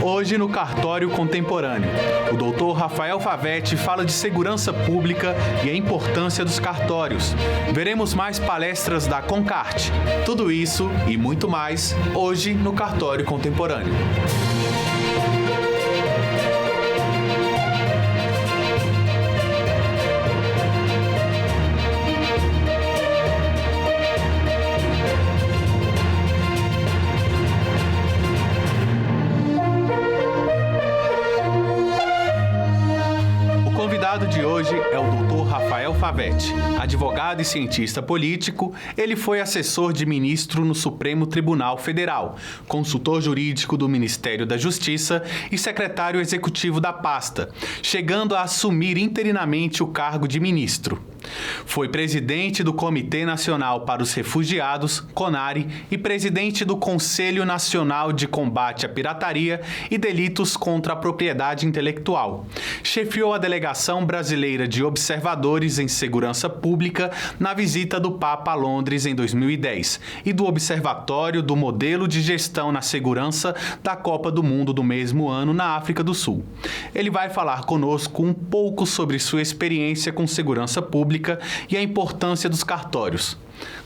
Hoje no Cartório Contemporâneo, o Dr. Rafael Favetti fala de segurança pública e a importância dos cartórios. Veremos mais palestras da Concarte. Tudo isso e muito mais hoje no Cartório Contemporâneo. O convidado de hoje é o Dr. Rafael Favetti. Advogado e cientista político, ele foi assessor de ministro no Supremo Tribunal Federal, consultor jurídico do Ministério da Justiça e secretário executivo da pasta, chegando a assumir interinamente o cargo de ministro. Foi presidente do Comitê Nacional para os Refugiados, CONARE, e presidente do Conselho Nacional de Combate à Pirataria e Delitos contra a Propriedade Intelectual. Chefiou a Delegação Brasileira de Observadores em Segurança Pública na visita do Papa a Londres em 2010 e do Observatório do Modelo de Gestão na Segurança da Copa do Mundo do mesmo ano na África do Sul. Ele vai falar conosco um pouco sobre sua experiência com segurança pública e a importância dos cartórios.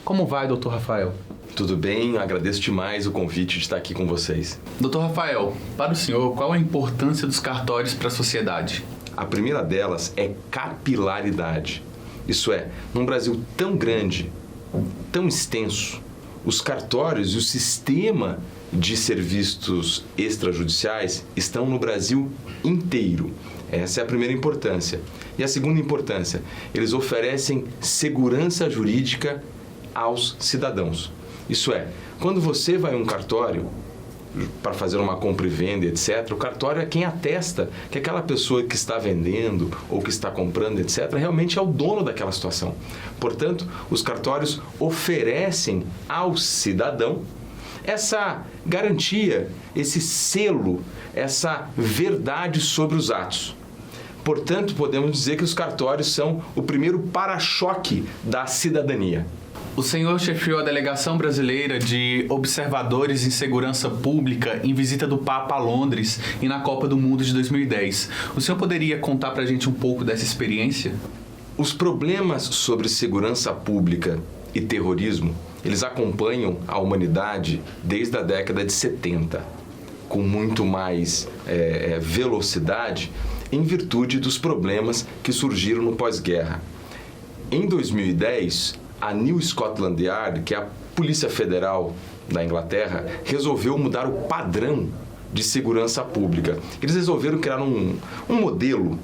Como vai, doutor Rafael? Tudo bem, agradeço demais o convite de estar aqui com vocês. Doutor Rafael, para o senhor, qual a importância dos cartórios para a sociedade? A primeira delas é capilaridade. Isso é, num Brasil tão grande, tão extenso, os cartórios e o sistema de serviços extrajudiciais estão no Brasil inteiro. Essa é a primeira importância. E a segunda importância, eles oferecem segurança jurídica aos cidadãos. Isso é, quando você vai a um cartório para fazer uma compra e venda, etc., o cartório é quem atesta que aquela pessoa que está vendendo ou que está comprando, etc., realmente é o dono daquela situação. Portanto, os cartórios oferecem ao cidadão essa garantia, esse selo, essa verdade sobre os atos. Portanto, podemos dizer que os cartórios são o primeiro para-choque da cidadania. O senhor chefiou a Delegação Brasileira de Observadores em Segurança Pública em visita do Papa a Londres e na Copa do Mundo de 2010. O senhor poderia contar para a gente um pouco dessa experiência? Os problemas sobre segurança pública e terrorismo, eles acompanham a humanidade desde a década de 70, com muito mais velocidade, em virtude dos problemas que surgiram no pós-guerra. Em 2010, a New Scotland Yard, que é a Polícia Federal da Inglaterra, resolveu mudar o padrão de segurança pública. Eles resolveram criar um modelo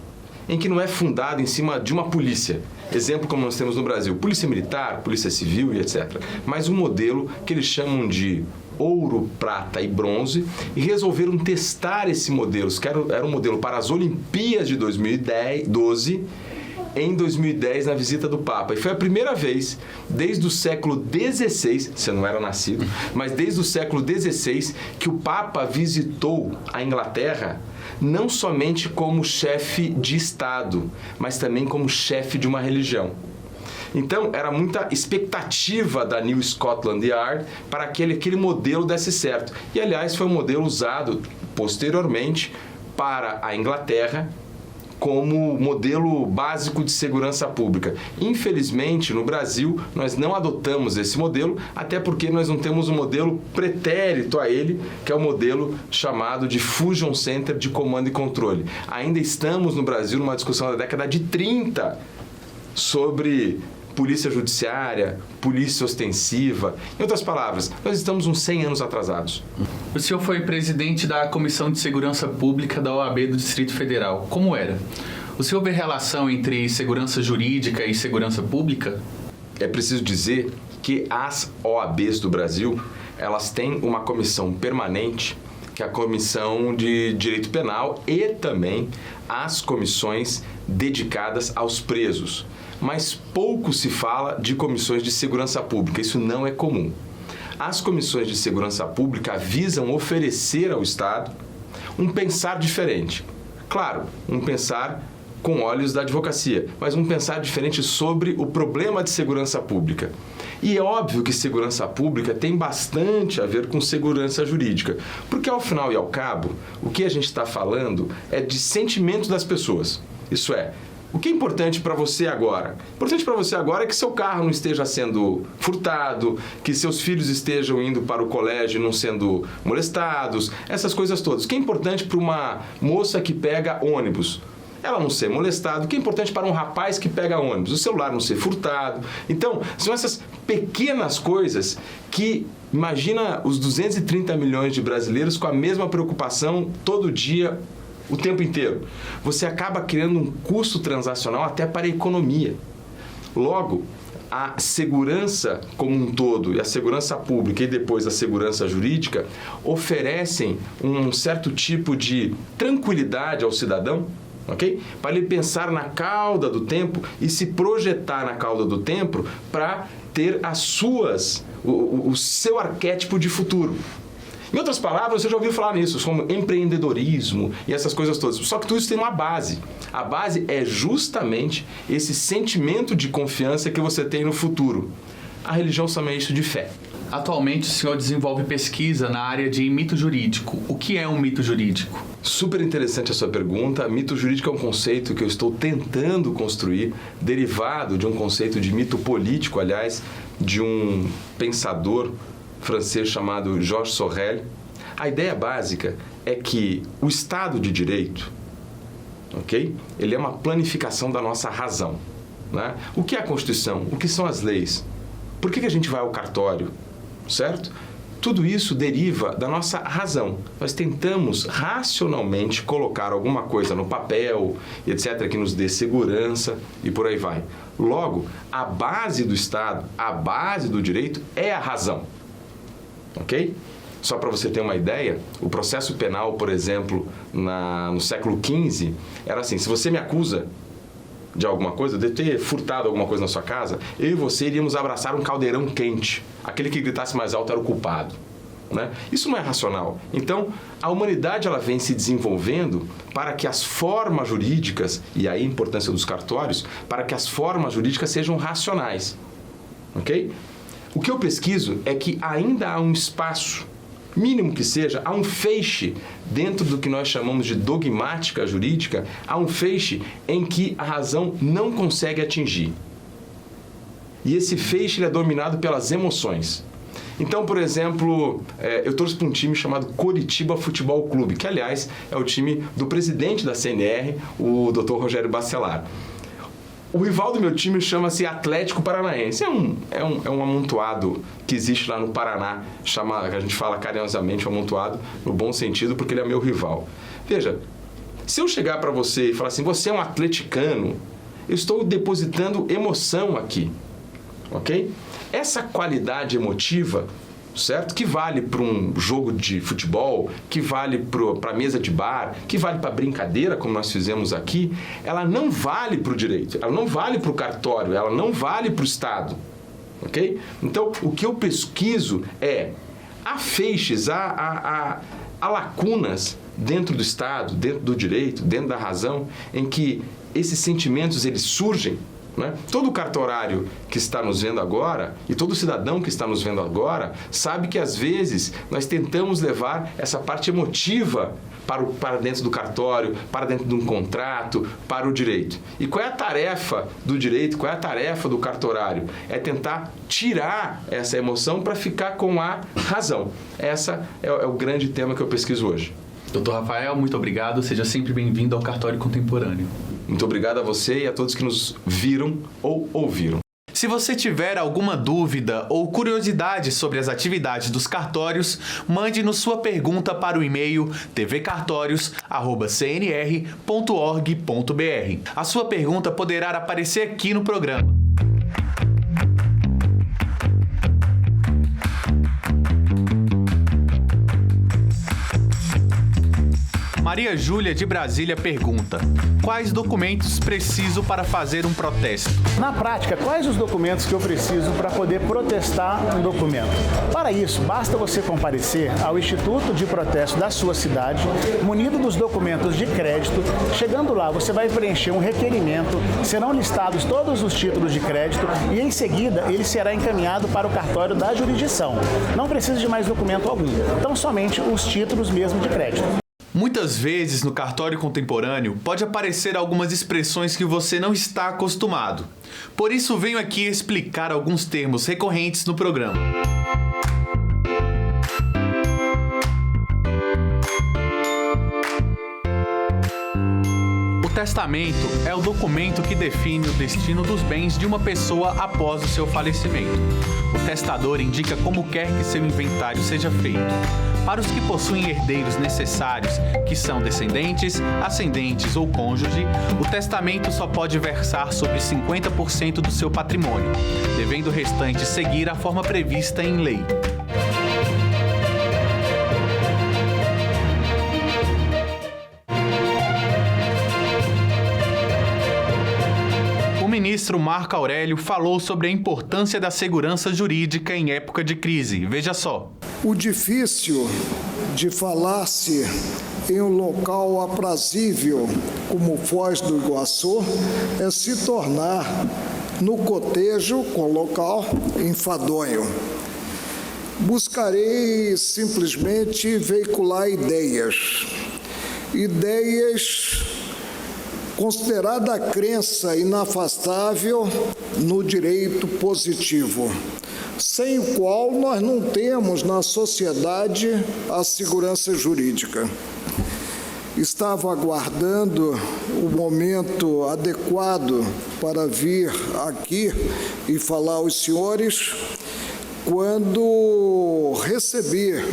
em que não é fundado em cima de uma polícia. Exemplo como nós temos no Brasil, polícia militar, polícia civil e etc. Mas um modelo que eles chamam de ouro, prata e bronze, e resolveram testar esse modelo, que era um modelo para as Olimpíadas de 2012, em 2010 na visita do Papa. E foi a primeira vez, desde o século XVI, você não era nascido, mas desde o século XVI, que o Papa visitou a Inglaterra não somente como chefe de Estado, mas também como chefe de uma religião. Então, era muita expectativa da New Scotland Yard para que aquele modelo desse certo. E, aliás, foi um modelo usado posteriormente para a Inglaterra como modelo básico de segurança pública. Infelizmente, no Brasil, nós não adotamos esse modelo, até porque nós não temos um modelo pretérito a ele, que é o modelo chamado de Fusion Center de Comando e Controle. Ainda estamos no Brasil numa discussão da década de 30 sobre polícia judiciária, polícia ostensiva. Em outras palavras, nós estamos uns 100 anos atrasados. O senhor foi presidente da Comissão de Segurança Pública da OAB do Distrito Federal. Como era? O senhor vê relação entre segurança jurídica e segurança pública? É preciso dizer que as OABs do Brasil, elas têm uma comissão permanente, que é a Comissão de Direito Penal, e também as comissões dedicadas aos presos. Mas pouco se fala de comissões de segurança pública, isso não é comum. As comissões de segurança pública visam oferecer ao Estado um pensar diferente. Claro, um pensar com olhos da advocacia, mas vamos pensar diferente sobre o problema de segurança pública. E é óbvio que segurança pública tem bastante a ver com segurança jurídica, porque ao final e ao cabo, o que a gente está falando é de sentimentos das pessoas. Isso é, o que é importante para você agora? Importante para você agora é que seu carro não esteja sendo furtado, que seus filhos estejam indo para o colégio e não sendo molestados, essas coisas todas. O que é importante para uma moça que pega ônibus? Ela não ser molestada. O que é importante para um rapaz que pega ônibus? O celular não ser furtado. Então, são essas pequenas coisas que, imagina os 230 milhões de brasileiros com a mesma preocupação todo dia, o tempo inteiro. Você acaba criando um custo transacional até para a economia. Logo, a segurança como um todo e a segurança pública e depois a segurança jurídica oferecem um certo tipo de tranquilidade ao cidadão, ok? Para ele pensar na cauda do tempo e se projetar na cauda do tempo para ter o seu arquétipo de futuro. Em outras palavras, você já ouviu falar nisso, como empreendedorismo e essas coisas todas. Só que tudo isso tem uma base. A base é justamente esse sentimento de confiança que você tem no futuro. A religião chama isso de fé. Atualmente, o senhor desenvolve pesquisa na área de mito jurídico. O que é um mito jurídico? Super interessante a sua pergunta. Mito jurídico é um conceito que eu estou tentando construir, derivado de um conceito de mito político, aliás, de um pensador francês chamado Georges Sorel. A ideia básica é que o Estado de Direito, ok? Ele é uma planificação da nossa razão, né? O que é a Constituição? O que são as leis? Por que a gente vai ao cartório? Certo? Tudo isso deriva da nossa razão. Nós tentamos racionalmente colocar alguma coisa no papel, etc., que nos dê segurança e por aí vai. Logo, a base do Estado, a base do direito é a razão. Ok? Só para você ter uma ideia, o processo penal, por exemplo, no século XV, era assim: se você me acusa de alguma coisa, de ter furtado alguma coisa na sua casa, eu e você iríamos abraçar um caldeirão quente. Aquele que gritasse mais alto era o culpado, né? Isso não é racional. Então, a humanidade ela vem se desenvolvendo para que as formas jurídicas, e aí a importância dos cartórios, para que as formas jurídicas sejam racionais. Ok? O que eu pesquiso é que ainda há um espaço, mínimo que seja, há um feixe dentro do que nós chamamos de dogmática jurídica, há um feixe em que a razão não consegue atingir. E esse feixe ele é dominado pelas emoções. Então, por exemplo, eu torço para um time chamado Coritiba Futebol Clube, que, aliás, é o time do presidente da CNR, o Dr. Rogério Bacelar. O rival do meu time chama-se Atlético Paranaense. É um amontoado que existe lá no Paraná, que a gente fala carinhosamente um amontoado, no bom sentido, porque ele é meu rival. Veja, se eu chegar para você e falar assim, você é um atleticano, eu estou depositando emoção aqui, ok? Essa qualidade emotiva, certo? Que vale para um jogo de futebol, que vale para a mesa de bar, que vale para brincadeira, como nós fizemos aqui, ela não vale para o direito, ela não vale para o cartório, ela não vale para o Estado, ok? Então, o que eu pesquiso há feixes, há lacunas dentro do Estado, dentro do direito, dentro da razão, em que esses sentimentos eles surgem, né? Todo cartorário que está nos vendo agora e todo cidadão que está nos vendo agora sabe que às vezes nós tentamos levar essa parte emotiva para dentro do cartório, para dentro de um contrato, para o direito. E qual é a tarefa do direito, qual é a tarefa do cartorário? É tentar tirar essa emoção para ficar com a razão. Essa é o grande tema que eu pesquiso hoje. Dr. Rafael, muito obrigado. Seja sempre bem-vindo ao Cartório Contemporâneo. Muito obrigado a você e a todos que nos viram ou ouviram. Se você tiver alguma dúvida ou curiosidade sobre as atividades dos cartórios, mande-nos sua pergunta para o e-mail tvcartorios@cnr.org.br. A sua pergunta poderá aparecer aqui no programa. Maria Júlia, de Brasília, pergunta: quais documentos preciso para fazer um protesto? Na prática, quais os documentos que eu preciso para poder protestar um documento? Para isso, basta você comparecer ao Instituto de Protesto da sua cidade, munido dos documentos de crédito. Chegando lá, você vai preencher um requerimento, serão listados todos os títulos de crédito e, em seguida, ele será encaminhado para o cartório da jurisdição. Não precisa de mais documento algum, então somente os títulos mesmo de crédito. Muitas vezes no cartório contemporâneo pode aparecer algumas expressões que você não está acostumado. Por isso venho aqui explicar alguns termos recorrentes no programa. O testamento é o documento que define o destino dos bens de uma pessoa após o seu falecimento. O testador indica como quer que seu inventário seja feito. Para os que possuem herdeiros necessários, que são descendentes, ascendentes ou cônjuge, o testamento só pode versar sobre 50% do seu patrimônio, devendo o restante seguir a forma prevista em lei. O ministro Marco Aurélio falou sobre a importância da segurança jurídica em época de crise. Veja só. O difícil de falar-se em um local aprazível como Foz do Iguaçu é se tornar no cotejo com local enfadonho. Buscarei simplesmente veicular ideias considerada a crença inafastável no direito positivo, sem o qual nós não temos na sociedade a segurança jurídica. Estava aguardando o momento adequado para vir aqui e falar aos senhores, quando recebi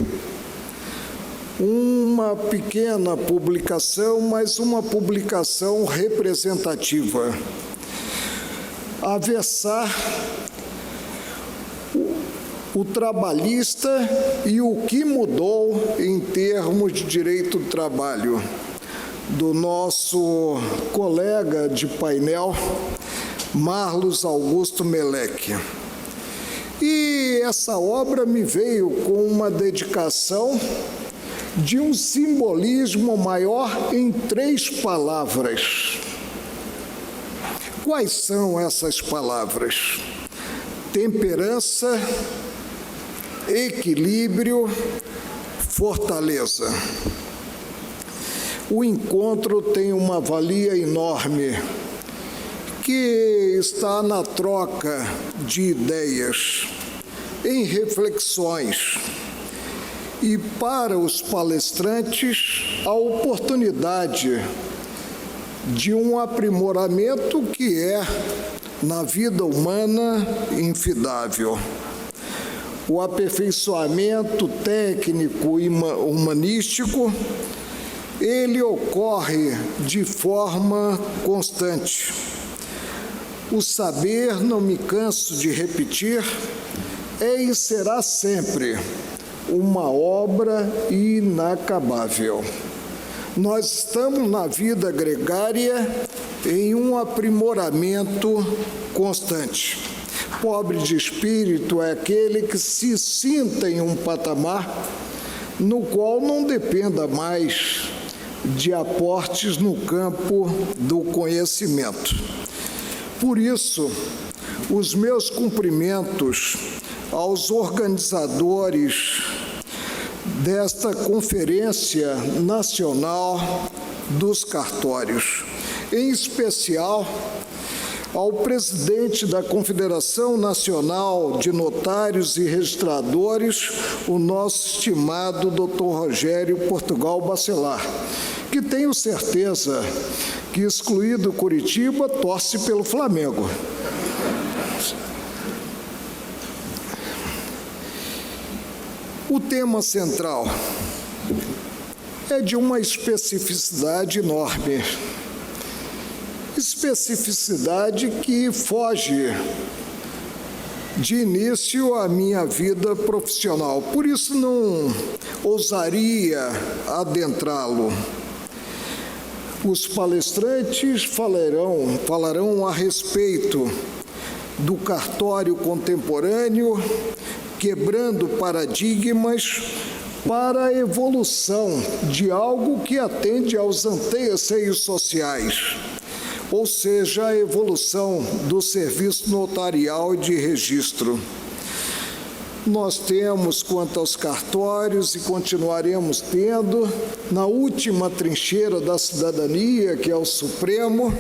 uma pequena publicação, mas uma publicação representativa, a versar o trabalhista e o que mudou em termos de direito do trabalho, do nosso colega de painel, Marlos Augusto Meleque. E essa obra me veio com uma dedicação de um simbolismo maior em 3 palavras. Quais são essas palavras? Temperança, equilíbrio, fortaleza. O encontro tem uma valia enorme, que está na troca de ideias, em reflexões. E para os palestrantes, a oportunidade de um aprimoramento que é, na vida humana, infidável. O aperfeiçoamento técnico e humanístico, ele ocorre de forma constante. O saber, não me canso de repetir, é e será sempre uma obra inacabável. Nós estamos na vida gregária em um aprimoramento constante. Pobre de espírito é aquele que se sinta em um patamar no qual não dependa mais de aportes no campo do conhecimento. Por isso, os meus cumprimentos aos organizadores desta Conferência Nacional dos Cartórios, em especial ao presidente da Confederação Nacional de Notários e Registradores, o nosso estimado Dr. Rogério Portugal Bacelar, que tenho certeza que, excluído Curitiba, torce pelo Flamengo. O tema central é de uma especificidade enorme. Especificidade que foge de início à minha vida profissional. Por isso não ousaria adentrá-lo. Os palestrantes falarão a respeito do cartório contemporâneo, quebrando paradigmas para a evolução de algo que atende aos anseios sociais, ou seja, a evolução do serviço notarial e de registro. Nós temos, quanto aos cartórios, e continuaremos tendo, na última trincheira da cidadania, que é o Supremo,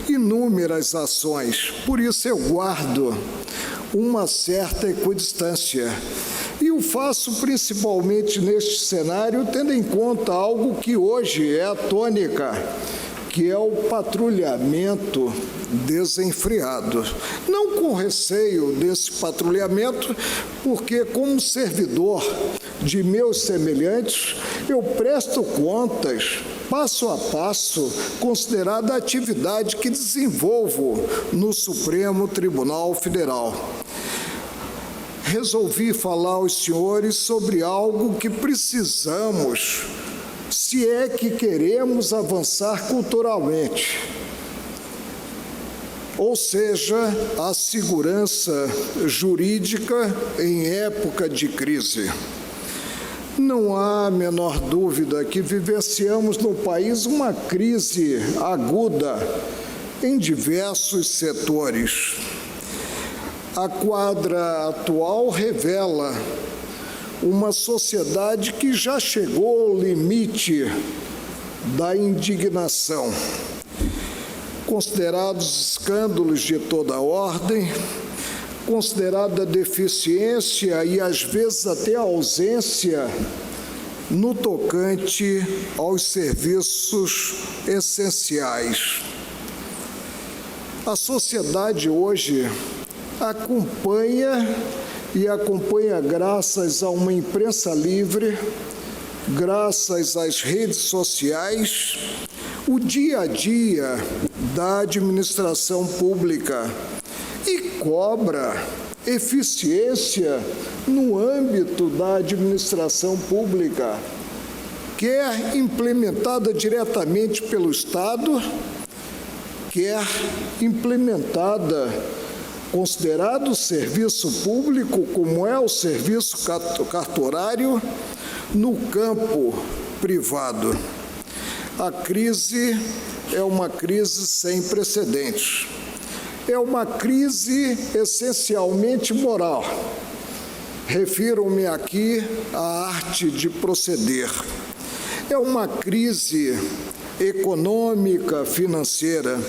inúmeras ações. Por isso eu guardo uma certa equidistância. E o faço principalmente neste cenário, tendo em conta algo que hoje é a tônica, que é o patrulhamento desenfreado. Não com receio desse patrulhamento, porque como servidor de meus semelhantes, eu presto contas, passo a passo, considerada a atividade que desenvolvo no Supremo Tribunal Federal. Resolvi falar aos senhores sobre algo que precisamos, se é que queremos avançar culturalmente, ou seja, a segurança jurídica em época de crise. Não há a menor dúvida que vivenciamos no país uma crise aguda em diversos setores. A quadra atual revela uma sociedade que já chegou ao limite da indignação. Considerados escândalos de toda ordem, considerada deficiência e, às vezes, até ausência no tocante aos serviços essenciais. A sociedade hoje acompanha graças a uma imprensa livre, graças às redes sociais, o dia a dia da administração pública e cobra eficiência no âmbito da administração pública, quer implementada diretamente pelo Estado, quer implementada considerado serviço público, como é o serviço cartorário, no campo privado. A crise é uma crise sem precedentes. É uma crise essencialmente moral. Refiro-me aqui à arte de proceder. É uma crise econômica, financeira.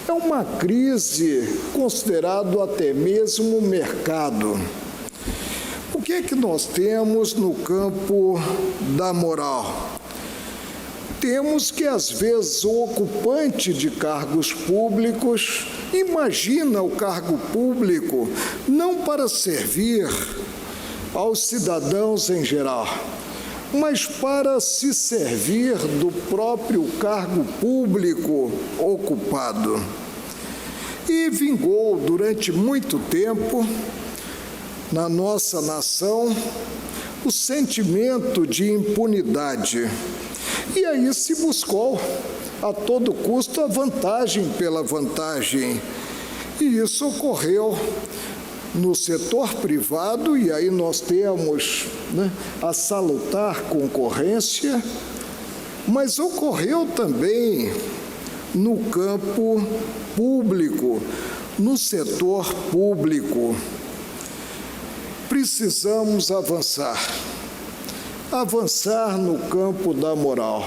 É uma crise considerado até mesmo mercado. O que é que nós temos no campo da moral? Temos que, às vezes, o ocupante de cargos públicos imagina o cargo público não para servir aos cidadãos em geral, mas para se servir do próprio cargo público ocupado. E vingou durante muito tempo na nossa nação o sentimento de impunidade. E aí se buscou a todo custo a vantagem pela vantagem. E isso ocorreu no setor privado, e aí nós temos a salutar concorrência, mas ocorreu também no campo público, no setor público. Precisamos avançar no campo da moral.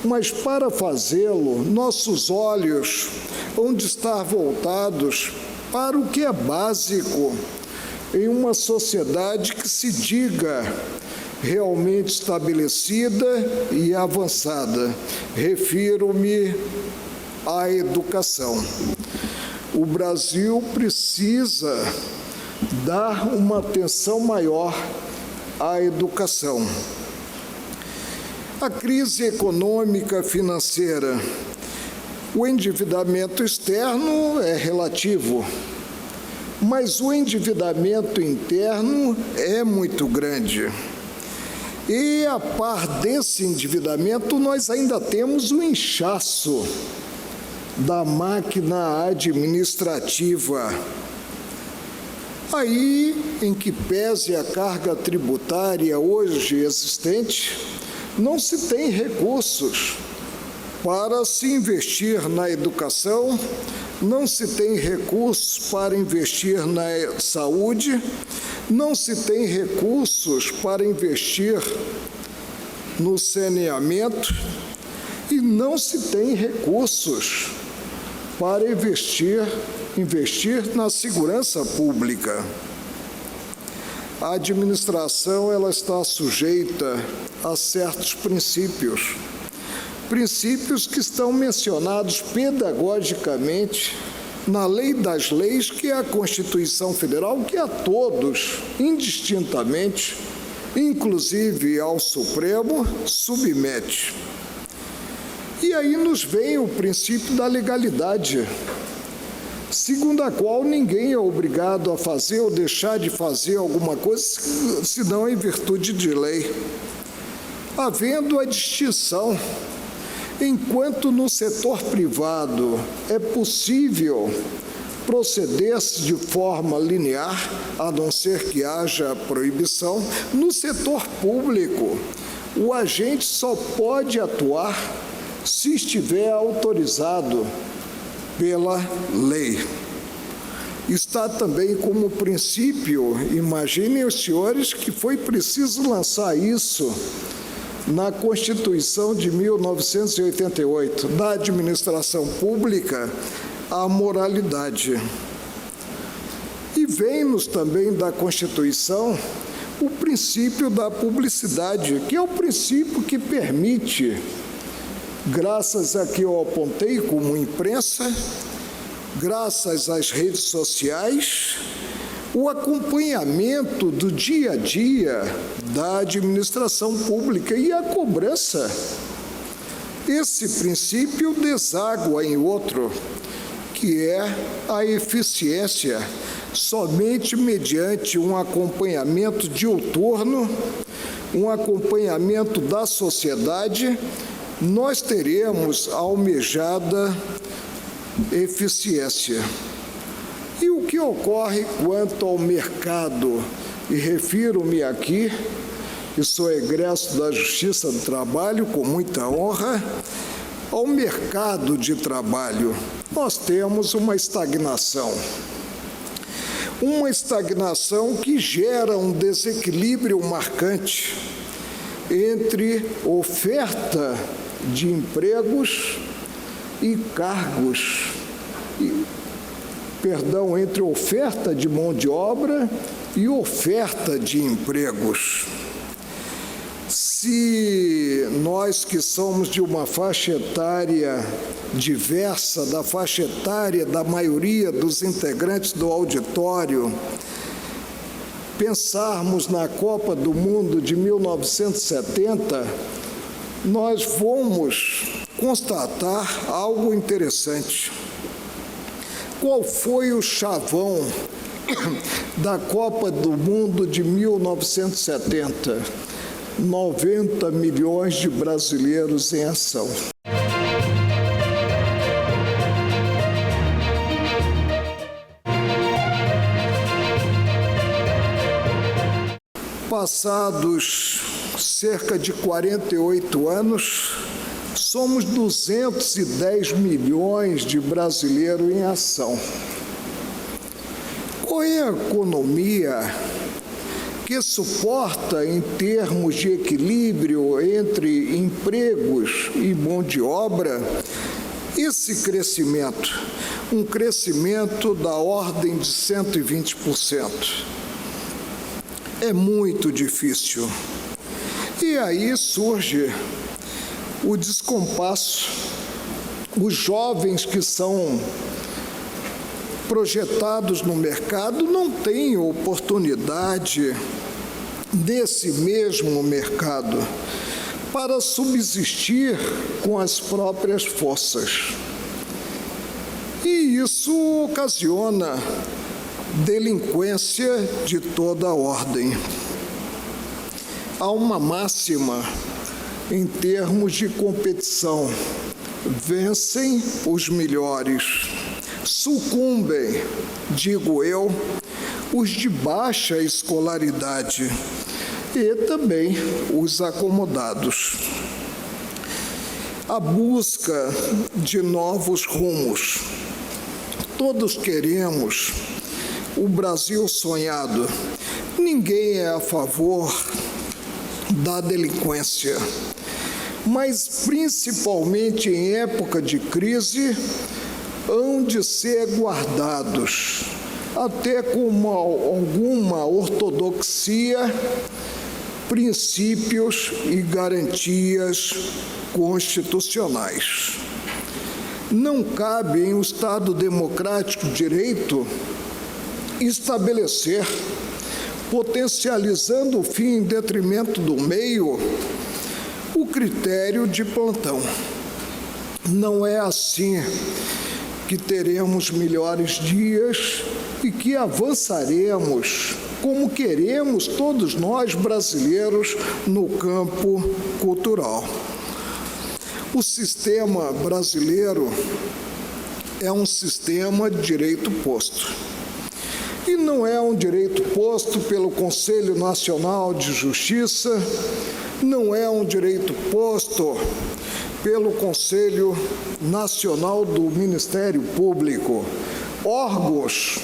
Mas para fazê-lo, nossos olhos hão de estar voltados para o que é básico em uma sociedade que se diga realmente estabelecida e avançada. Refiro-me à educação. O Brasil precisa dar uma atenção maior à educação. A crise econômica financeira, o endividamento externo é relativo, mas o endividamento interno é muito grande. E, a par desse endividamento, nós ainda temos o inchaço da máquina administrativa. Aí, em que pese a carga tributária hoje existente, não se tem recursos para se investir na educação, não se tem recursos para investir na saúde, não se tem recursos para investir no saneamento e não se tem recursos para investir na segurança pública. A administração ela está sujeita a certos princípios que estão mencionados pedagogicamente na Lei das Leis, que é a Constituição Federal, que a todos, indistintamente, inclusive ao Supremo, submete. E aí nos vem o princípio da legalidade, segundo a qual ninguém é obrigado a fazer ou deixar de fazer alguma coisa, senão em virtude de lei. Havendo a distinção, enquanto no setor privado é possível proceder-se de forma linear, a não ser que haja proibição, no setor público, o agente só pode atuar se estiver autorizado pela lei. Está também como princípio, imaginem os senhores que foi preciso lançar isso na Constituição de 1988, da administração pública, a moralidade. E vem-nos também da Constituição o princípio da publicidade, que é o princípio que permite, graças a que eu apontei como imprensa, graças às redes sociais, o acompanhamento do dia a dia da administração pública e a cobrança. Esse princípio deságua em outro, que é a eficiência. Somente mediante um acompanhamento diuturno, um acompanhamento da sociedade, nós teremos a almejada eficiência. E o que ocorre quanto ao mercado? E refiro-me aqui, que sou egresso da Justiça do Trabalho, com muita honra, ao mercado de trabalho. Nós temos uma estagnação que gera um desequilíbrio marcante entre oferta de empregos e cargos, entre oferta de mão de obra e oferta de empregos. Se nós que somos de uma faixa etária diversa, da faixa etária da maioria dos integrantes do auditório, pensarmos na Copa do Mundo de 1970, nós vamos constatar algo interessante. Qual foi o chavão da Copa do Mundo de 1970? 90 milhões de brasileiros em ação. Passados cerca de 48 anos, somos 210 milhões de brasileiros em ação. Qual é a economia que suporta, em termos de equilíbrio entre empregos e mão de obra, esse crescimento? Um crescimento da ordem de 120%. É muito difícil. E aí surge o descompasso. Os jovens que são projetados no mercado não têm oportunidade nesse mesmo mercado para subsistir com as próprias forças. E isso ocasiona delinquência de toda a ordem. há uma máxima em termos de competição: vencem os melhores, sucumbem, digo eu, os de baixa escolaridade e também os acomodados. A busca de novos rumos. Todos queremos o Brasil sonhado. Ninguém é a favor da delinquência, mas principalmente em época de crise, hão de ser guardados, até com alguma ortodoxia, princípios e garantias constitucionais. Não cabe em um Estado democrático de direito estabelecer, potencializando o fim em detrimento do meio, o critério de plantão. Não é assim que teremos melhores dias e que avançaremos, como queremos todos nós brasileiros, no campo cultural. O sistema brasileiro é um sistema de direito posto. E não é um direito posto pelo Conselho Nacional de Justiça, não é um direito posto pelo Conselho Nacional do Ministério Público, órgãos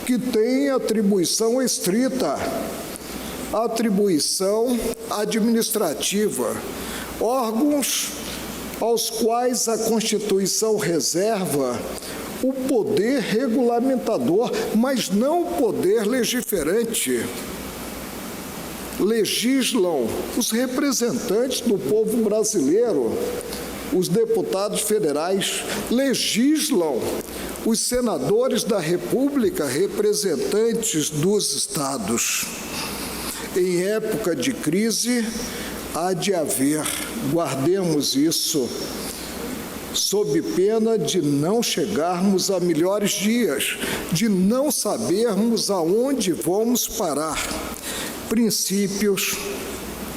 que têm atribuição estrita, atribuição administrativa, órgãos aos quais a Constituição reserva o poder regulamentador, mas não o poder legiferante. Legislam os representantes do povo brasileiro, os deputados federais, legislam os senadores da República, representantes dos estados. Em época de crise, há de haver, guardemos isso, sob pena de não chegarmos a melhores dias, de não sabermos aonde vamos parar, princípios,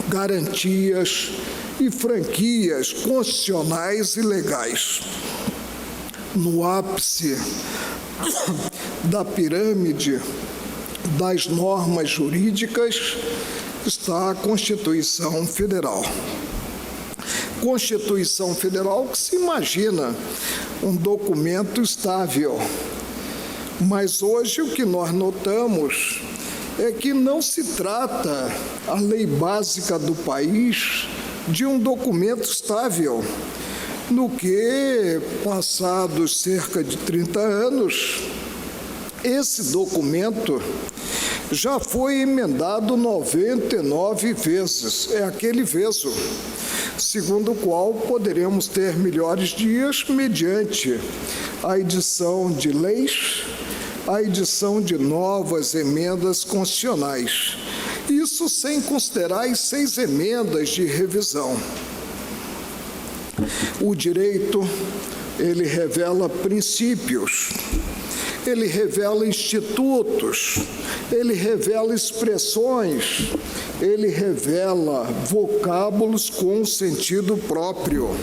garantias e franquias constitucionais e legais. No ápice da pirâmide das normas jurídicas está a Constituição Federal. Constituição Federal que se imagina um documento estável, mas hoje o que nós notamos é que não se trata a lei básica do país de um documento estável, no que, passados cerca de 30 anos, esse documento já foi emendado 99 vezes, é aquele veso, segundo o qual poderemos ter melhores dias mediante a edição de leis, a edição de novas emendas constitucionais. Isso sem considerar as 6 emendas de revisão. O direito, ele revela princípios, ele revela institutos, ele revela expressões, ele revela vocábulos com sentido próprio.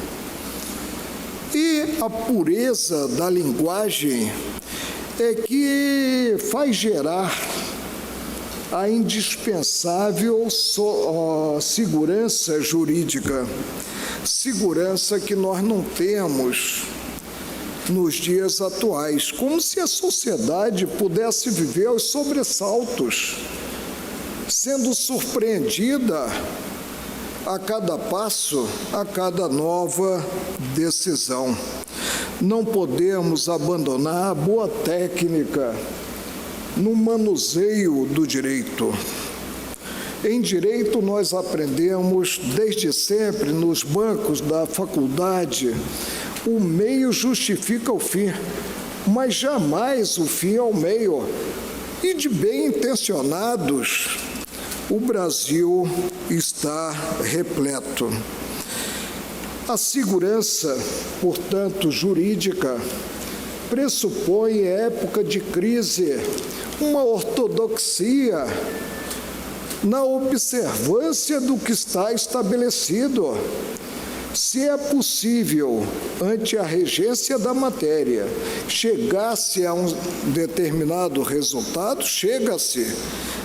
E a pureza da linguagem é que faz gerar a indispensável segurança jurídica, segurança que nós não temos nos dias atuais, como se a sociedade pudesse viver aos sobressaltos, sendo surpreendida a cada passo, a cada nova decisão. Não podemos abandonar a boa técnica no manuseio do direito. Em direito, nós aprendemos desde sempre nos bancos da faculdade: o meio justifica o fim, mas jamais o fim ao meio. E de bem intencionados, o Brasil está repleto. A segurança, portanto, jurídica, pressupõe, em época de crise, uma ortodoxia na observância do que está estabelecido. Se é possível, ante a regência da matéria, chegar-se a um determinado resultado, chega-se.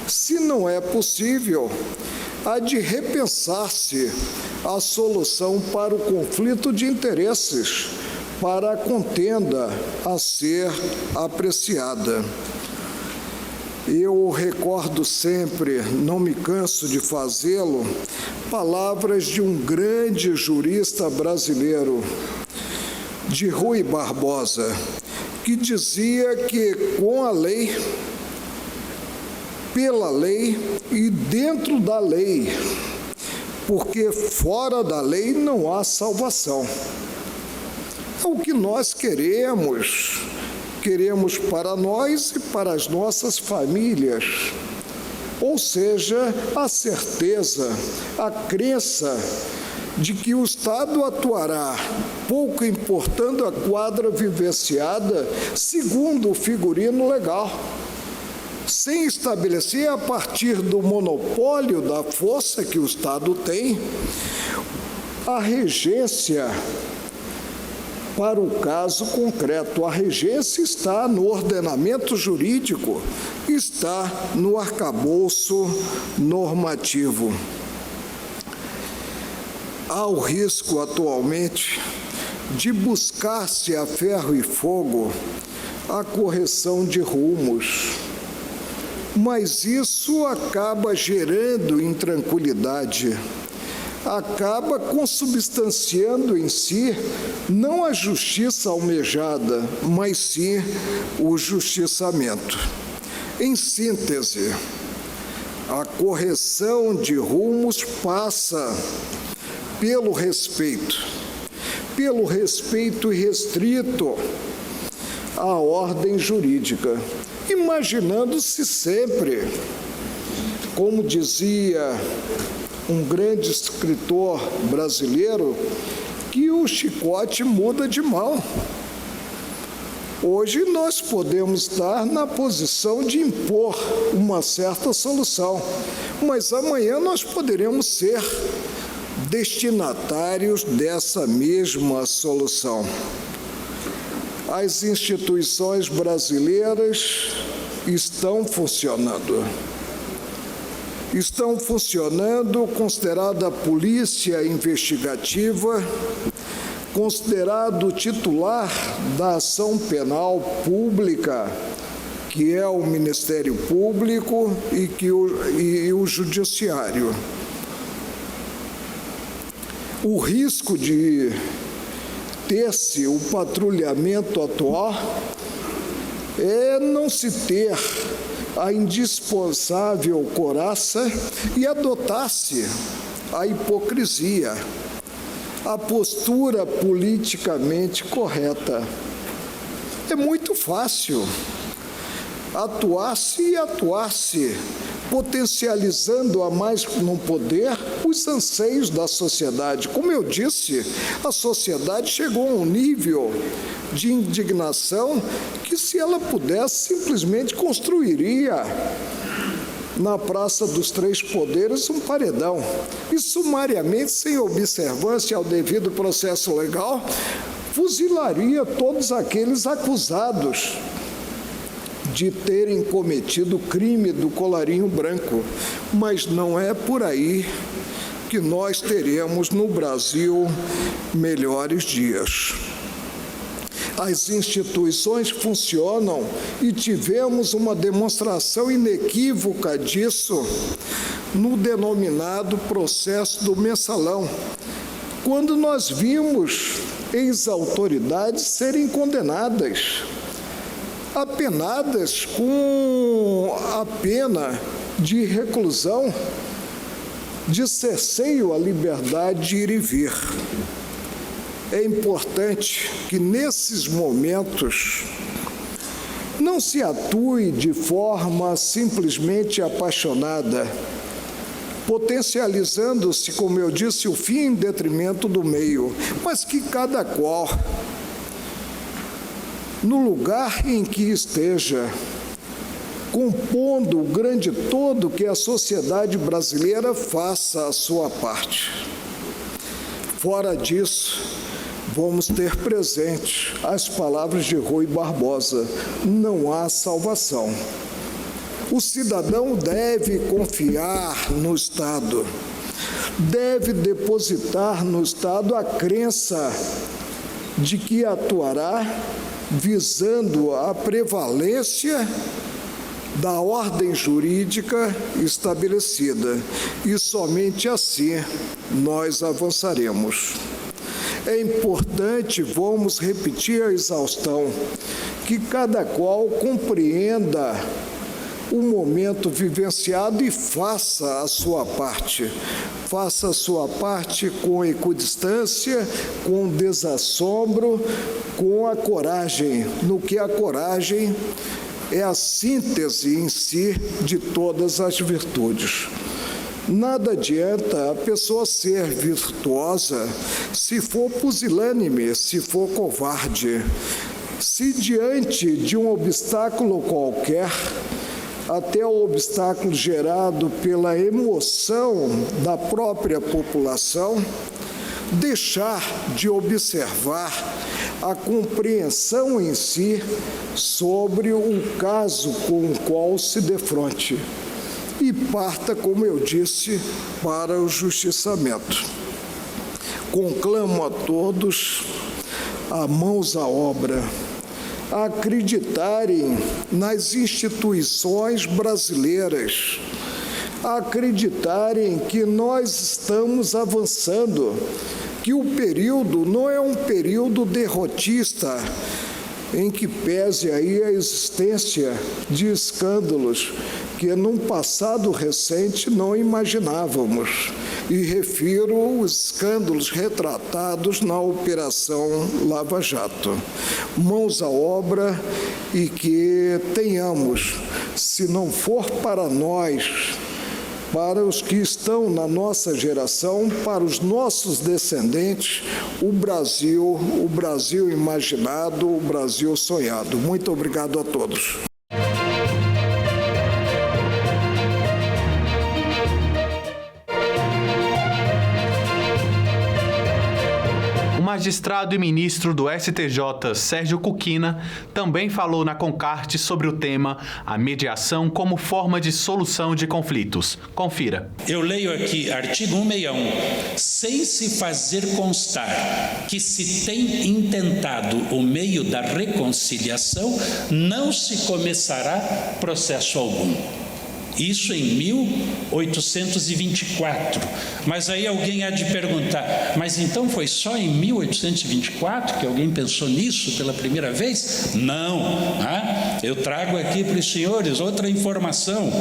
Se não é possível, há de repensar-se a solução para o conflito de interesses, para a contenda a ser apreciada. Eu recordo sempre, não me canso de fazê-lo, palavras de um grande jurista brasileiro, de Rui Barbosa, que dizia que com a lei, pela lei e dentro da lei, porque fora da lei não há salvação. É o que nós queremos para nós e para as nossas famílias. Ou seja, a certeza, a crença de que o Estado atuará, pouco importando a quadra vivenciada, segundo o figurino legal, sem estabelecer, a partir do monopólio da força que o Estado tem, a regência para o caso concreto. A regência está no ordenamento jurídico, está no arcabouço normativo. Há o risco atualmente de buscar-se a ferro e fogo a correção de rumos, mas isso acaba gerando intranquilidade, acaba consubstanciando em si não a justiça almejada, mas sim o justiçamento. Em síntese, a correção de rumos passa pelo respeito irrestrito à ordem jurídica, imaginando-se sempre, como dizia um grande escritor brasileiro, que o chicote muda de mão. Hoje nós podemos estar na posição de impor uma certa solução, mas amanhã nós poderemos ser destinatários dessa mesma solução. As instituições brasileiras estão funcionando, considerada a polícia investigativa, considerado o titular da ação penal pública, que é o Ministério Público e o Judiciário. O risco de ter-se o patrulhamento atual é não se ter a indispensável coraça e adotar-se a hipocrisia, a postura politicamente correta. É muito fácil atuar-se, potencializando a mais no poder os anseios da sociedade. Como eu disse, a sociedade chegou a um nível de indignação que, se ela pudesse, simplesmente construiria na Praça dos Três Poderes um paredão e, sumariamente, sem observância ao devido processo legal, fuzilaria todos aqueles acusados de terem cometido o crime do colarinho branco. Mas não é por aí que nós teremos no Brasil melhores dias. As instituições funcionam e tivemos uma demonstração inequívoca disso no denominado processo do mensalão, quando nós vimos ex-autoridades serem condenadas, apenadas com a pena de reclusão, de cerceio à liberdade de ir e vir. É importante que, nesses momentos, não se atue de forma simplesmente apaixonada, potencializando-se, como eu disse, o fim em detrimento do meio, mas que cada qual, no lugar em que esteja, compondo o grande todo, que a sociedade brasileira faça a sua parte. Fora disso, vamos ter presente as palavras de Rui Barbosa: não há salvação. O cidadão deve confiar no Estado, deve depositar no Estado a crença de que atuará visando a prevalência da ordem jurídica estabelecida, e somente assim nós avançaremos. É importante, vamos repetir a exaustão, que cada qual compreenda o momento vivenciado e faça a sua parte. Faça a sua parte com equidistância, com desassombro, com a coragem, no que a coragem é a síntese em si de todas as virtudes. Nada adianta a pessoa ser virtuosa se for pusilânime, se for covarde. Se diante de um obstáculo qualquer, até o obstáculo gerado pela emoção da própria população, deixar de observar a compreensão em si sobre o caso com o qual se defronte e parta, como eu disse, para o justiçamento. Conclamo a todos a mãos à obra, a acreditarem nas instituições brasileiras, a acreditarem que nós estamos avançando, que o período não é um período derrotista, em que pese aí a existência de escândalos que num passado recente não imaginávamos. E refiro os escândalos retratados na Operação Lava Jato. Mãos à obra e que tenhamos, se não for para nós, para os que estão na nossa geração, para os nossos descendentes, o Brasil imaginado, o Brasil sonhado. Muito obrigado a todos. O magistrado e ministro do STJ, Sérgio Cuquina, também falou na Concarte sobre o tema a mediação como forma de solução de conflitos. Confira. Eu leio aqui, artigo 161. Sem se fazer constar que se tem intentado o meio da reconciliação, não se começará processo algum. Isso em 1824. Mas aí alguém há de perguntar, mas então foi só em 1824 que alguém pensou nisso pela primeira vez? Não. Eu trago aqui para os senhores outra informação.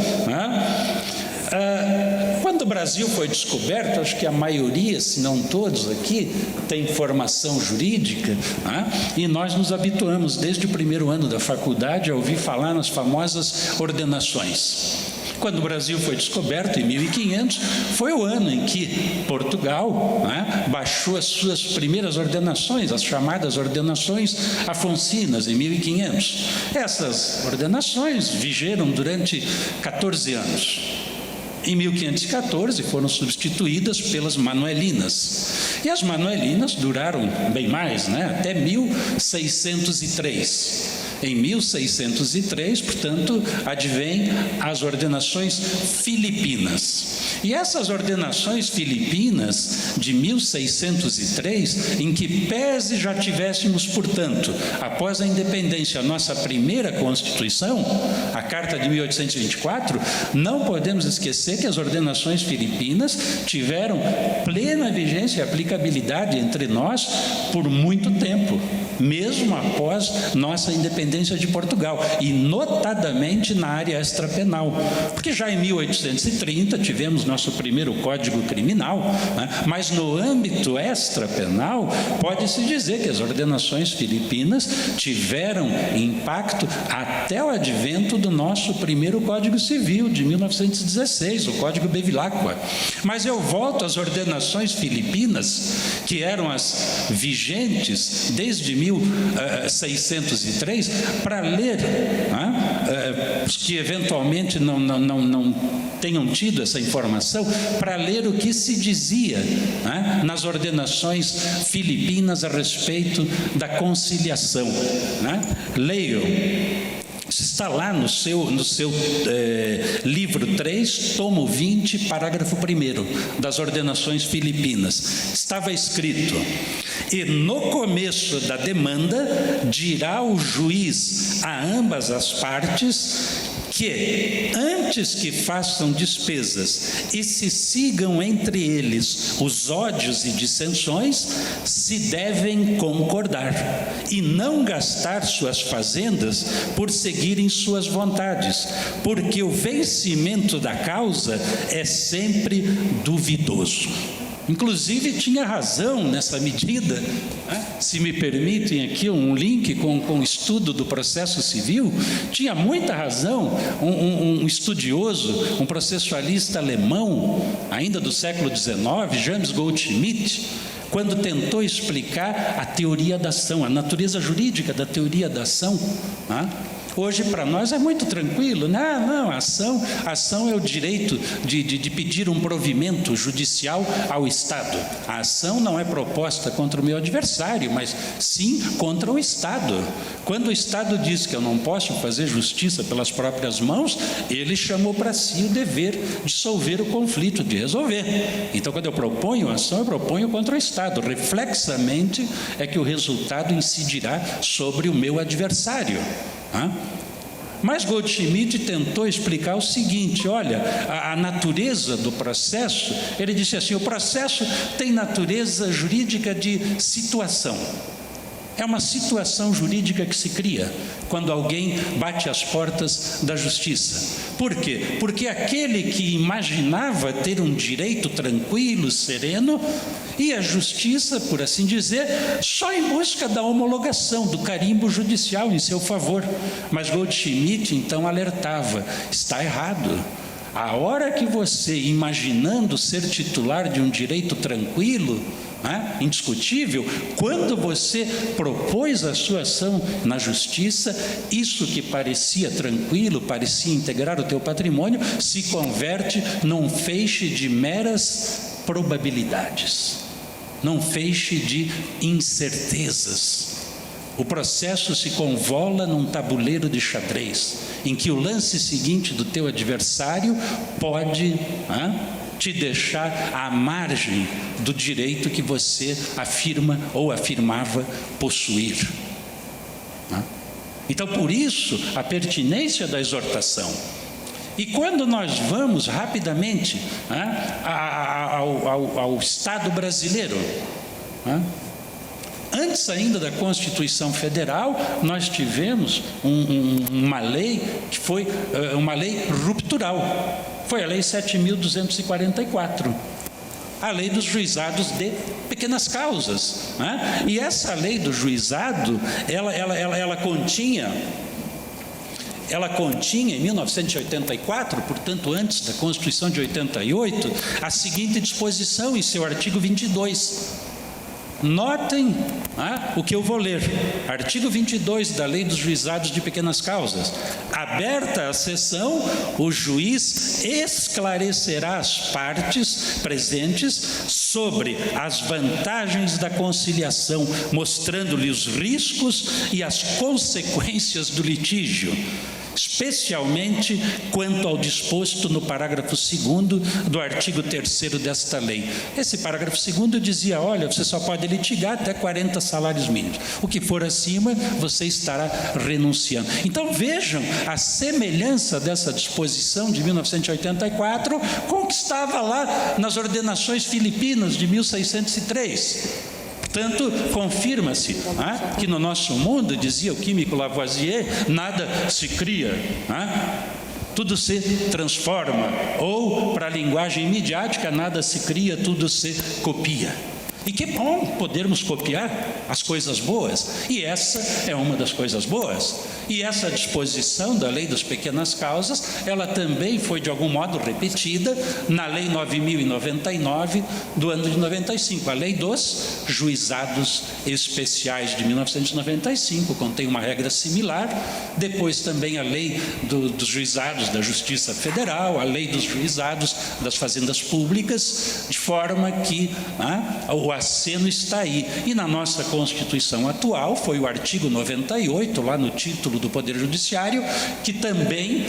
Quando o Brasil foi descoberto, acho que a maioria, se não todos aqui, tem formação jurídica, e nós nos habituamos desde o primeiro ano da faculdade a ouvir falar nas famosas ordenações. Quando o Brasil foi descoberto, em 1500, foi o ano em que Portugal baixou as suas primeiras ordenações, as chamadas ordenações afoncinas, em 1500. Essas ordenações vigeram durante 14 anos. Em 1514 foram substituídas pelas manuelinas. E as manuelinas duraram bem mais, até 1603. Em 1603, portanto, advém as ordenações filipinas. E essas ordenações filipinas de 1603, em que pese já tivéssemos, portanto, após a independência, a nossa primeira Constituição, a Carta de 1824, não podemos esquecer que as ordenações filipinas tiveram plena vigência e aplicabilidade entre nós por muito tempo, mesmo após nossa independência de Portugal, e notadamente na área extrapenal, porque já em 1830 tivemos nosso primeiro Código Criminal, mas no âmbito extrapenal pode-se dizer que as ordenações filipinas tiveram impacto até o advento do nosso primeiro Código Civil de 1916, o Código Bevilacqua. Mas eu volto às ordenações filipinas, que eram as vigentes desde 1603, para ler, os que eventualmente não tenham tido essa informação, para ler o que se dizia nas ordenações filipinas a respeito da conciliação. Leiam. Está lá no seu livro 3, tomo 20, parágrafo 1º, das ordenações filipinas. Estava escrito: e no começo da demanda dirá o juiz a ambas as partes que, antes que façam despesas e se sigam entre eles os ódios e dissensões, se devem concordar e não gastar suas fazendas por seguirem suas vontades, porque o vencimento da causa é sempre duvidoso. Inclusive, tinha razão nessa medida, se me permitem aqui um link com o estudo do processo civil, tinha muita razão um estudioso, um processualista alemão, ainda do século XIX, James Goldschmidt, quando tentou explicar a teoria da ação, a natureza jurídica da teoria da ação. Hoje, para nós, é muito tranquilo. Não, a ação é o direito de pedir um provimento judicial ao Estado. A ação não é proposta contra o meu adversário, mas sim contra o Estado. Quando o Estado diz que eu não posso fazer justiça pelas próprias mãos, ele chamou para si o dever de solver o conflito, de resolver. Então, quando eu proponho a ação, eu proponho contra o Estado. Reflexamente é que o resultado incidirá sobre o meu adversário. Mas Goldschmidt tentou explicar o seguinte: olha, a natureza do processo, ele disse assim, o processo tem natureza jurídica de situação. É uma situação jurídica que se cria quando alguém bate às portas da justiça. Por quê? Porque aquele que imaginava ter um direito tranquilo, sereno, ia à justiça, por assim dizer, só em busca da homologação, do carimbo judicial em seu favor. Mas Goldschmidt, então, alertava: está errado. A hora que você, imaginando ser titular de um direito tranquilo, indiscutível, quando você propôs a sua ação na justiça, isso que parecia tranquilo, parecia integrar o teu patrimônio, se converte num feixe de meras probabilidades, num feixe de incertezas. O processo se convola num tabuleiro de xadrez, em que o lance seguinte do teu adversário pode te deixar à margem do direito que você afirma ou afirmava possuir. Então, por isso, a pertinência da exortação. E quando nós vamos rapidamente ao Estado brasileiro, antes ainda da Constituição Federal, nós tivemos uma lei que foi uma lei ruptural. Foi a Lei 7.244, a Lei dos Juizados de Pequenas Causas. E essa lei do juizado, ela continha em 1984, portanto antes da Constituição de 88, a seguinte disposição em seu artigo 22. Notem o que eu vou ler. Artigo 22 da Lei dos Juizados de Pequenas Causas. Aberta a sessão, o juiz esclarecerá as partes presentes sobre as vantagens da conciliação, mostrando-lhe os riscos e as consequências do litígio, especialmente quanto ao disposto no parágrafo 2º do artigo 3º desta lei. Esse parágrafo 2º dizia: olha, você só pode litigar até 40 salários mínimos. O que for acima, você estará renunciando. Então vejam a semelhança dessa disposição de 1984 com o que estava lá nas ordenações filipinas de 1603. Portanto, confirma-se que no nosso mundo, dizia o químico Lavoisier, nada se cria, tudo se transforma. Ou, para a linguagem midiática, nada se cria, tudo se copia. E que bom podermos copiar as coisas boas. E essa é uma das coisas boas. E essa disposição da Lei das Pequenas Causas, ela também foi de algum modo repetida na Lei 9.099 do ano de 95, a Lei dos Juizados Especiais de 1995, contém uma regra similar. Depois também a Lei dos Juizados da Justiça Federal, a Lei dos Juizados das Fazendas Públicas, de forma que o aceno está aí. E na nossa Constituição atual, foi o artigo 98, lá no título do Poder Judiciário, que também,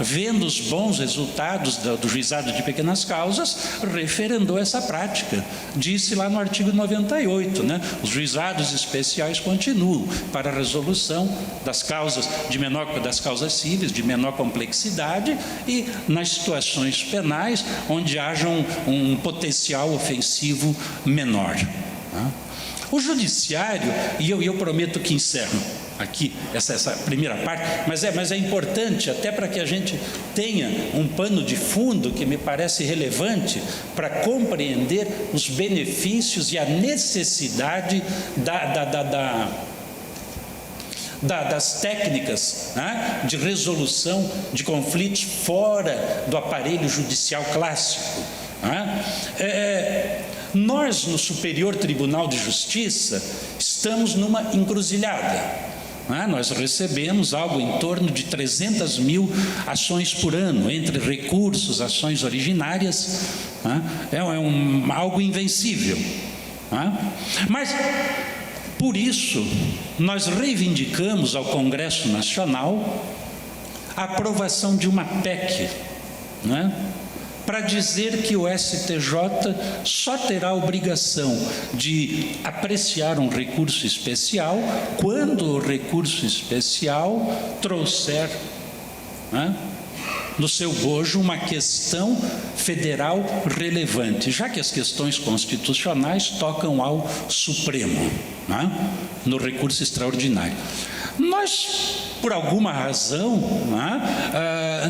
vendo os bons resultados do juizado de pequenas causas, referendou essa prática. Disse lá no artigo 98, os juizados especiais continuam para a resolução das causas das causas cíveis de menor complexidade e nas situações penais onde haja um potencial ofensivo menor. O judiciário, e eu prometo que encerro aqui essa primeira parte, mas é importante até para que a gente tenha um pano de fundo que me parece relevante para compreender os benefícios e a necessidade das técnicas de resolução de conflitos fora do aparelho judicial clássico. Nós, no Superior Tribunal de Justiça, estamos numa encruzilhada. Nós recebemos algo em torno de 300 mil ações por ano, entre recursos, ações originárias. Algo invencível. Mas, por isso, nós reivindicamos ao Congresso Nacional a aprovação de uma PEC, para dizer que o STJ só terá a obrigação de apreciar um recurso especial quando o recurso especial trouxer no seu bojo uma questão federal relevante, já que as questões constitucionais tocam ao Supremo, no recurso extraordinário. Nós, por alguma razão,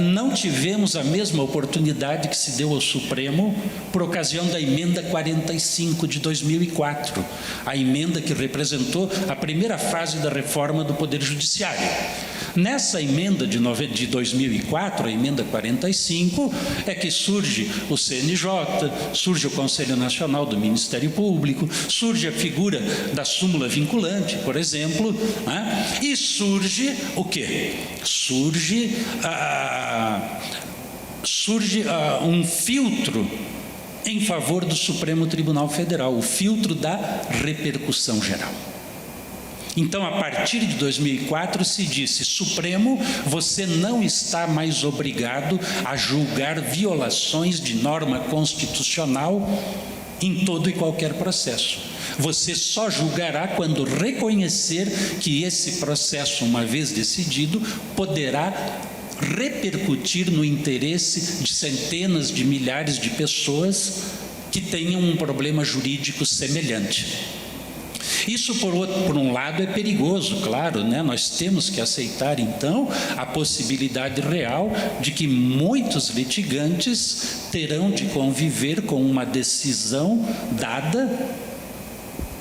não tivemos a mesma oportunidade que se deu ao Supremo por ocasião da emenda 45 de 2004, a emenda que representou a primeira fase da reforma do Poder Judiciário. Nessa emenda de 2004, a emenda 45, é que surge o CNJ, surge o Conselho Nacional do Ministério Público, surge a figura da súmula vinculante, por exemplo, e surge o quê? Surge um filtro em favor do Supremo Tribunal Federal, o filtro da repercussão geral. Então, a partir de 2004, se disse: Supremo, você não está mais obrigado a julgar violações de norma constitucional em todo e qualquer processo. Você só julgará quando reconhecer que esse processo, uma vez decidido, poderá repercutir no interesse de centenas de milhares de pessoas que tenham um problema jurídico semelhante. Isso, por um lado, é perigoso, claro, Nós temos que aceitar, então, a possibilidade real de que muitos litigantes terão de conviver com uma decisão dada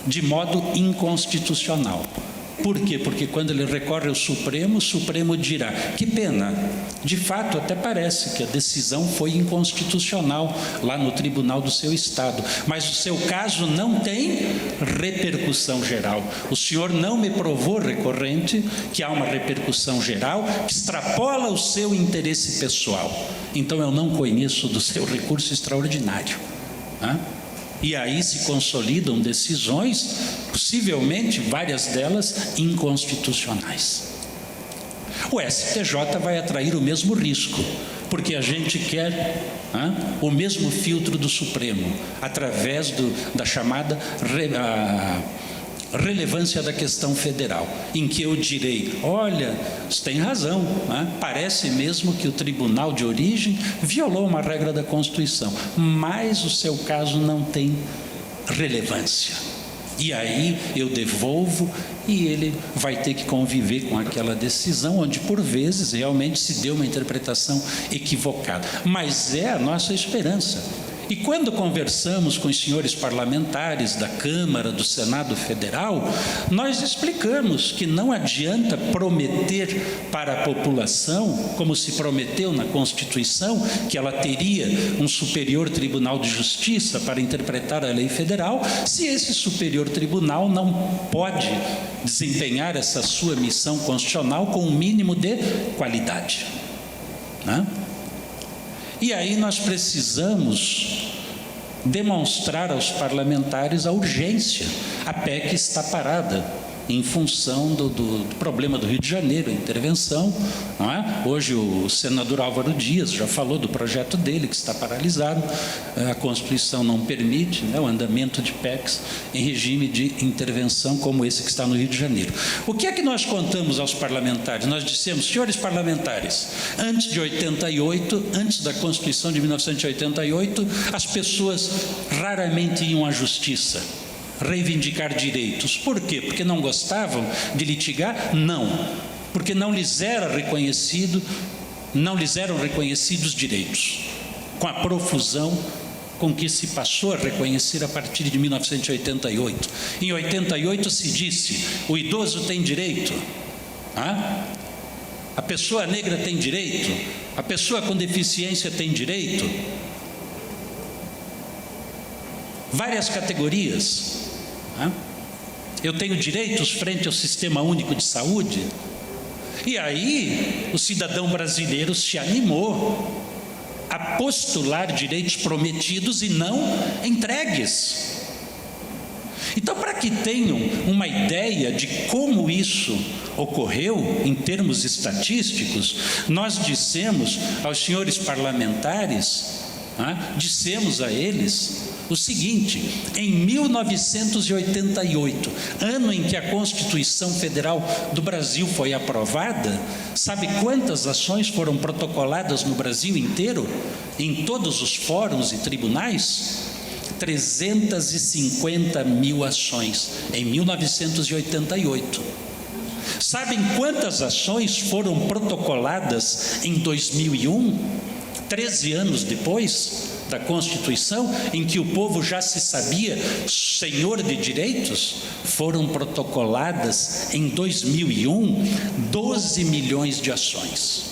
de modo inconstitucional. Por quê? Porque quando ele recorre ao Supremo, o Supremo dirá: que pena, de fato até parece que a decisão foi inconstitucional lá no tribunal do seu estado, mas o seu caso não tem repercussão geral. O senhor não me provou, recorrente, que há uma repercussão geral que extrapola o seu interesse pessoal. Então eu não conheço do seu recurso extraordinário. E aí se consolidam decisões, possivelmente várias delas inconstitucionais. O STJ vai atrair o mesmo risco, porque a gente quer o mesmo filtro do Supremo, através da chamada relevância da questão federal, em que eu direi: olha, você tem razão, parece mesmo que o tribunal de origem violou uma regra da Constituição, mas o seu caso não tem relevância. E aí eu devolvo e ele vai ter que conviver com aquela decisão, onde por vezes realmente se deu uma interpretação equivocada. Mas é a nossa esperança. E quando conversamos com os senhores parlamentares da Câmara, do Senado Federal, nós explicamos que não adianta prometer para a população, como se prometeu na Constituição, que ela teria um Superior Tribunal de Justiça para interpretar a lei federal, se esse Superior Tribunal não pode desempenhar essa sua missão constitucional com um mínimo de qualidade, né? E aí nós precisamos demonstrar aos parlamentares a urgência. A PEC está parada em função do problema do Rio de Janeiro, a intervenção, não é? Hoje o senador Álvaro Dias já falou do projeto dele, que está paralisado. A Constituição não permite, né, o andamento de PECs em regime de intervenção como esse que está no Rio de Janeiro. O que é que nós contamos aos parlamentares? Nós dissemos: senhores parlamentares, antes de 88, antes da Constituição de 1988, as pessoas raramente iam à justiça reivindicar direitos. Por quê? Porque não gostavam de litigar? Não. Porque não lhes eram reconhecidos direitos, com a profusão com que se passou a reconhecer a partir de 1988. Em 88 se disse: o idoso tem direito, a pessoa negra tem direito, a pessoa com deficiência tem direito, várias categorias. Eu tenho direitos frente ao Sistema Único de Saúde. E aí o cidadão brasileiro se animou a postular direitos prometidos e não entregues. Então, para que tenham uma ideia de como isso ocorreu em termos estatísticos, nós dissemos aos senhores parlamentares, dissemos a eles o seguinte: em 1988, ano em que a Constituição Federal do Brasil foi aprovada, sabe quantas ações foram protocoladas no Brasil inteiro, em todos os fóruns e tribunais? 350 mil ações em 1988. Sabem quantas ações foram protocoladas em 2001, 13 anos depois da Constituição, em que o povo já se sabia senhor de direitos? Foram protocoladas em 2001 12 milhões de ações.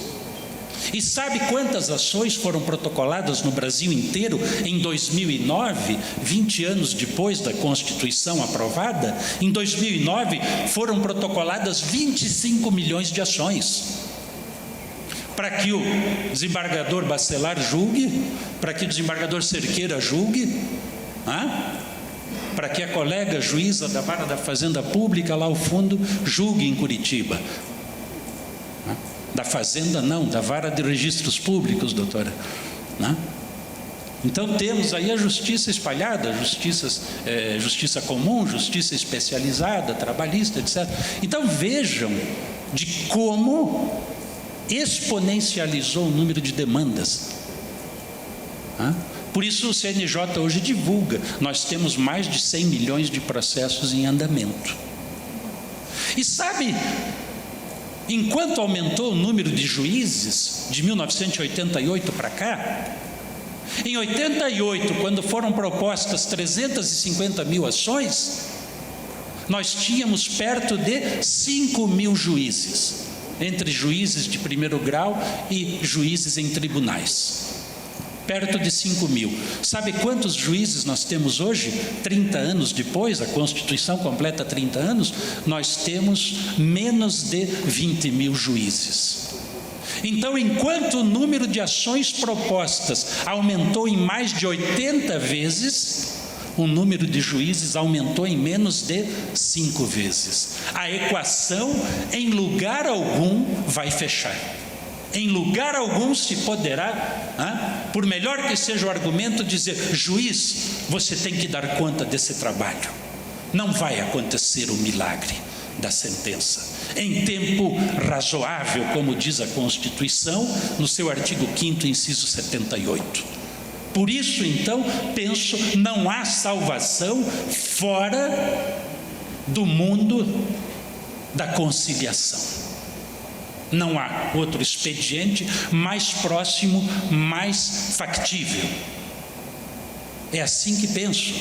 E sabe quantas ações foram protocoladas no Brasil inteiro em 2009, 20 anos depois da Constituição aprovada? Em 2009 foram protocoladas 25 milhões de ações. Para que o desembargador Bacelar julgue, para que o desembargador Cerqueira julgue, para que a colega juíza da Vara da Fazenda Pública, lá ao fundo, julgue em Curitiba. Da Fazenda não, da Vara de Registros Públicos, doutora. Então temos aí a justiça espalhada, justiça comum, justiça especializada, trabalhista, etc. Então vejam de como exponencializou o número de demandas. Por isso o CNJ hoje divulga: nós temos mais de 100 milhões de processos em andamento. E sabe, enquanto aumentou o número de juízes de 1988 para cá, em 88, quando foram propostas 350 mil ações, nós tínhamos perto de 5 mil juízes, entre juízes de primeiro grau e juízes em tribunais. Perto de 5 mil. Sabe quantos juízes nós temos hoje? 30 anos depois, a Constituição completa 30 anos, nós temos menos de 20 mil juízes. Então, enquanto o número de ações propostas aumentou em mais de 80 vezes, o número de juízes aumentou em menos de 5 vezes. A equação, em lugar algum, vai fechar. Em lugar algum se poderá, por melhor que seja o argumento, dizer: juiz, você tem que dar conta desse trabalho. Não vai acontecer o milagre da sentença em tempo razoável, como diz a Constituição, no seu artigo 5º, inciso 78. Por isso, então, penso, não há salvação fora do mundo da conciliação. Não há outro expediente mais próximo, mais factível. É assim que penso.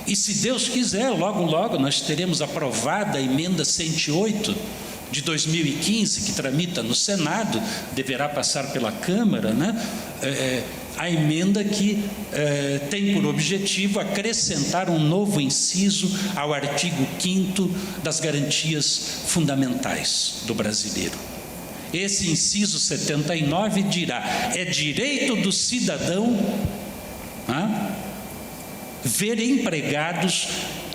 E se Deus quiser, logo, logo nós teremos aprovada a emenda 108 de 2015, que tramita no Senado, deverá passar pela Câmara, né? A emenda que tem por objetivo acrescentar um novo inciso ao artigo 5º das garantias fundamentais do brasileiro. Esse inciso 79 dirá: é direito do cidadão ver empregados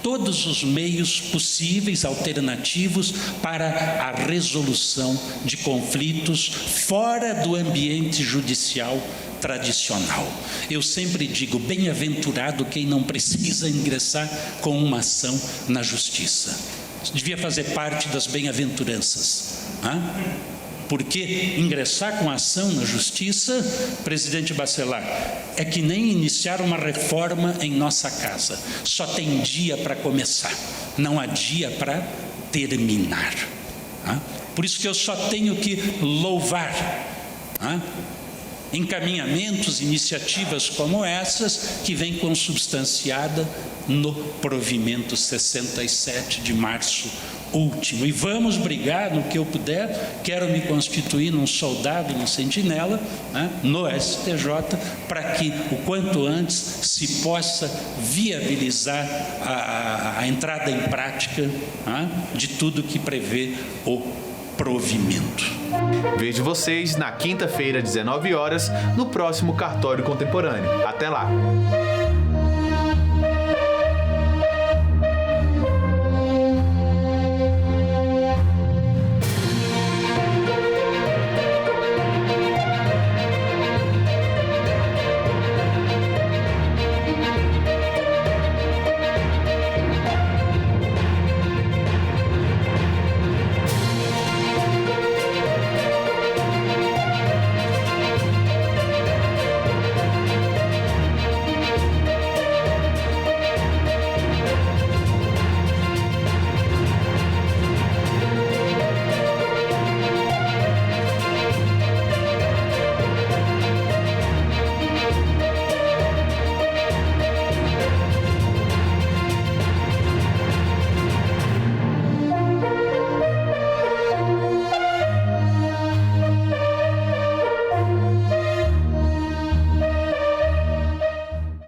todos os meios possíveis, alternativos, para a resolução de conflitos fora do ambiente judicial tradicional. Eu sempre digo, bem-aventurado quem não precisa ingressar com uma ação na justiça. Devia fazer parte das bem-aventuranças. Porque ingressar com ação na justiça, presidente Bacelar, é que nem iniciar uma reforma em nossa casa. Só tem dia para começar, não há dia para terminar. Por isso que eu só tenho que louvar encaminhamentos, iniciativas como essas, que vem consubstanciada no provimento 67 de março último. E vamos brigar no que eu puder. Quero me constituir num soldado, num sentinela, no STJ, para que o quanto antes se possa viabilizar a entrada em prática de tudo que prevê o provimento. Vejo vocês na quinta-feira, 19 horas, no próximo Cartório Contemporâneo. Até lá!